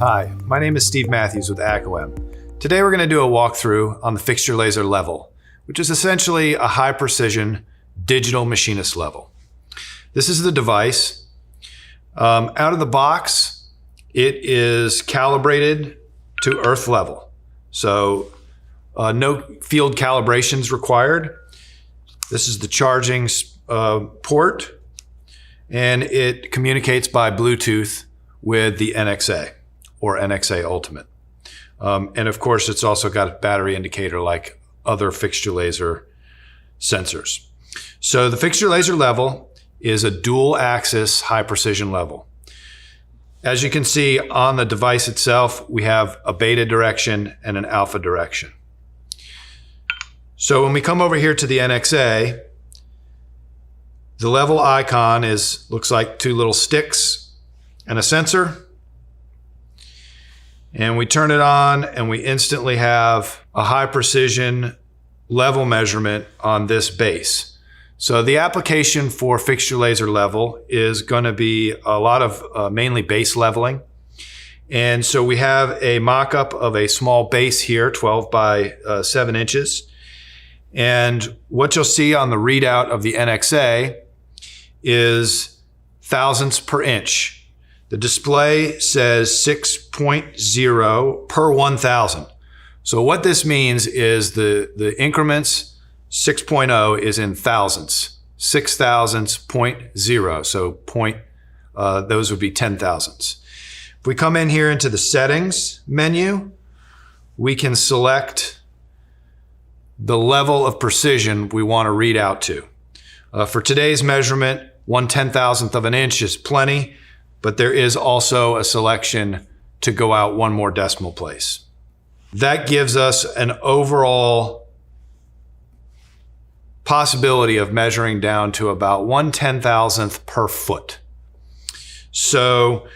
Hi, my name is Steve Matthews with ACOM. Today we're going to do a walkthrough on the Fixturlaser level, which is essentially a high precision digital machinist level. This is the device. Out of the box, it is calibrated to earth level. So no field calibrations required. This is the charging port, and it communicates by Bluetooth with the NXA or NXA Ultimate. And of course, it's also got a battery indicator like other Fixturlaser sensors. So the Fixturlaser level is a dual axis high precision level. As you can see on the device itself, we have a beta direction and an alpha direction. So when we come over here to the NXA, the level icon looks like two little sticks and a sensor. And we turn it on and we instantly have a high precision level measurement on this base. So the application for Fixturlaser level is going to be a lot of mainly base leveling. And so we have a mock-up of a small base here, 12 by 7 inches. And what you'll see on the readout of the NXA is thousandths per inch. The display says 6.0 per 1,000. So what this means is the increments 6.0 is in thousandths, 6 thousandths, 0.0. So those would be 10 thousandths. If we come in here into the settings menu, we can select the level of precision we want to read out to. For today's measurement, 1/10,000th of an inch is plenty, but there is also a selection to go out one more decimal place. That gives us an overall possibility of measuring down to about 1/10,000th per foot. So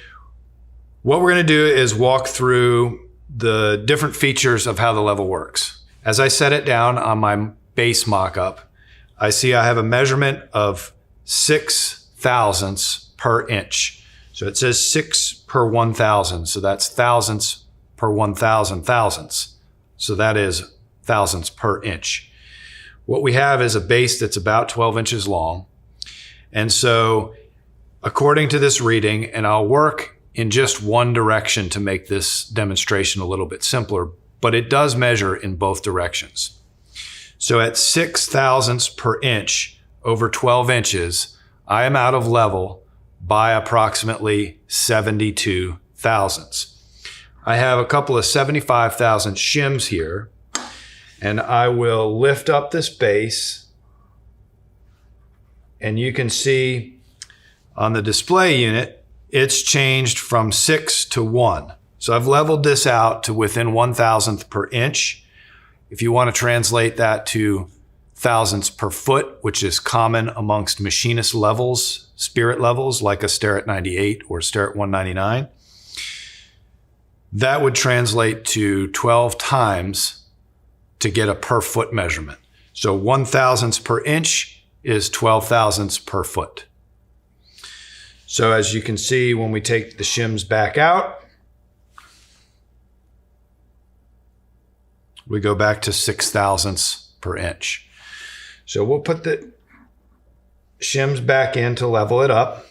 what we're going to do is walk through the different features of how the level works. As I set it down on my base mock-up, I see I have a measurement of 6 thousandths per inch. So it says 6 per 1,000. So that's thousandths per 1,000 thousandths. So that is thousandths per inch. What we have is a base that's about 12 inches long. And so according to this reading, and I'll work in just one direction to make this demonstration a little bit simpler, but it does measure in both directions. So at 6 thousandths per inch over 12 inches, I am out of level by approximately 72 thousandths. I have a couple of 75,000 shims here, and I will lift up this base, and you can see on the display unit, it's changed from 6 to 1. So I've leveled this out to within 1,000th per inch. If you want to translate that to thousandths per foot, which is common amongst machinist levels, spirit levels, like a Starrett 98 or Starrett 199, that would translate to 12 times to get a per foot measurement. So 1,000ths per inch is 12 thousandths per foot. So as you can see, when we take the shims back out, we go back to 6 thousandths per inch. So we'll put the shims back in to level it up.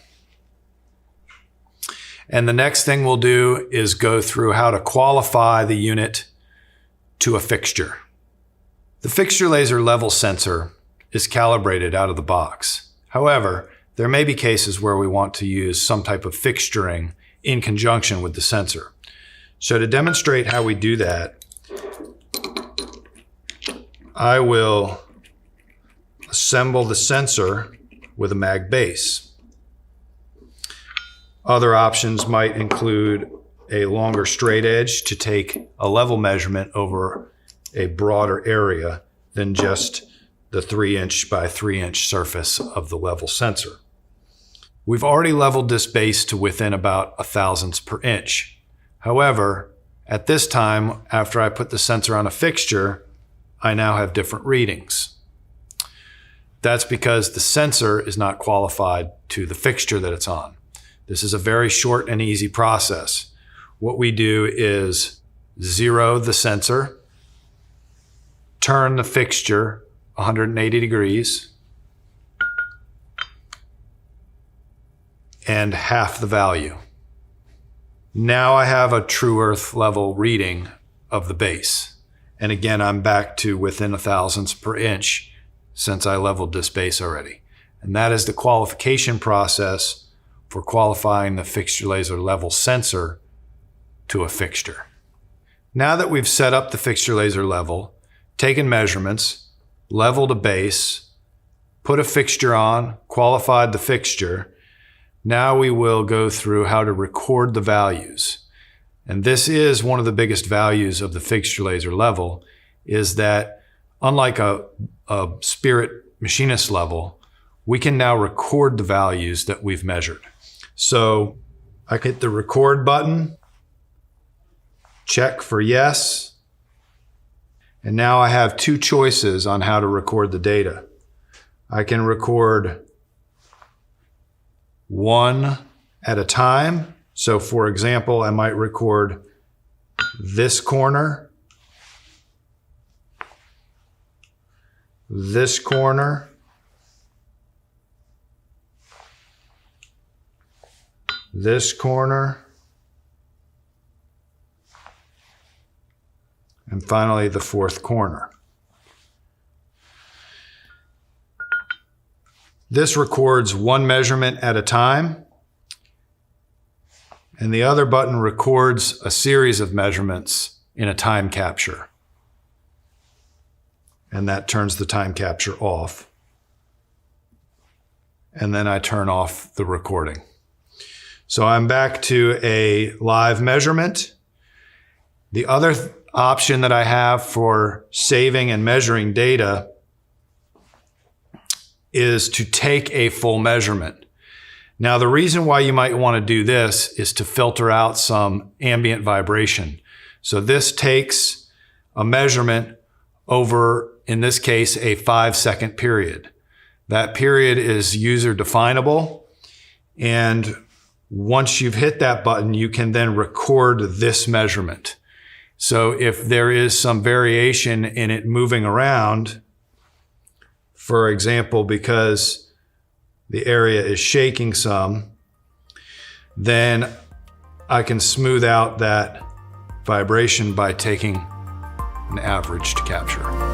And the next thing we'll do is go through how to qualify the unit to a fixture. The Fixturlaser level sensor is calibrated out of the box. However, there may be cases where we want to use some type of fixturing in conjunction with the sensor. So to demonstrate how we do that, I will assemble the sensor with a mag base. Other options might include a longer straight edge to take a level measurement over a broader area than just the 3-inch by 3-inch surface of the level sensor. We've already leveled this base to within about 1,000ths per inch. However, at this time, after I put the sensor on a fixture, I now have different readings. That's because the sensor is not qualified to the fixture that it's on. This is a very short and easy process. what we do is zero the sensor, turn the fixture 180 degrees, and half the value. Now I have a true earth level reading of the base. And again, I'm back to within a thousandths per inch since I leveled this base already. And that is the qualification process for qualifying the Fixturlaser level sensor to a fixture. Now that we've set up the Fixturlaser level, taken measurements, leveled a base, put a fixture on, qualified the fixture, now we will go through how to record the values. And this is one of the biggest values of the Fixturlaser level, is that unlike a Spirit machinist level, we can now record the values that we've measured. So I hit the record button, check for yes, and now I have two choices on how to record the data. I can record one at a time. So for example, I might record this corner, this corner, this corner, and finally the fourth corner. This records one measurement at a time, and the other button records a series of measurements in a time capture. And that turns the time capture off. And then I turn off the recording. So I'm back to a live measurement. The other option that I have for saving and measuring data is to take a full measurement. Now, the reason why you might want to do this is to filter out some ambient vibration. So this takes a measurement over, in this case, a 5-second period. That period is user definable. And once you've hit that button, you can then record this measurement. So if there is some variation in it moving around, for example, because the area is shaking some, then I can smooth out that vibration by taking an average to capture.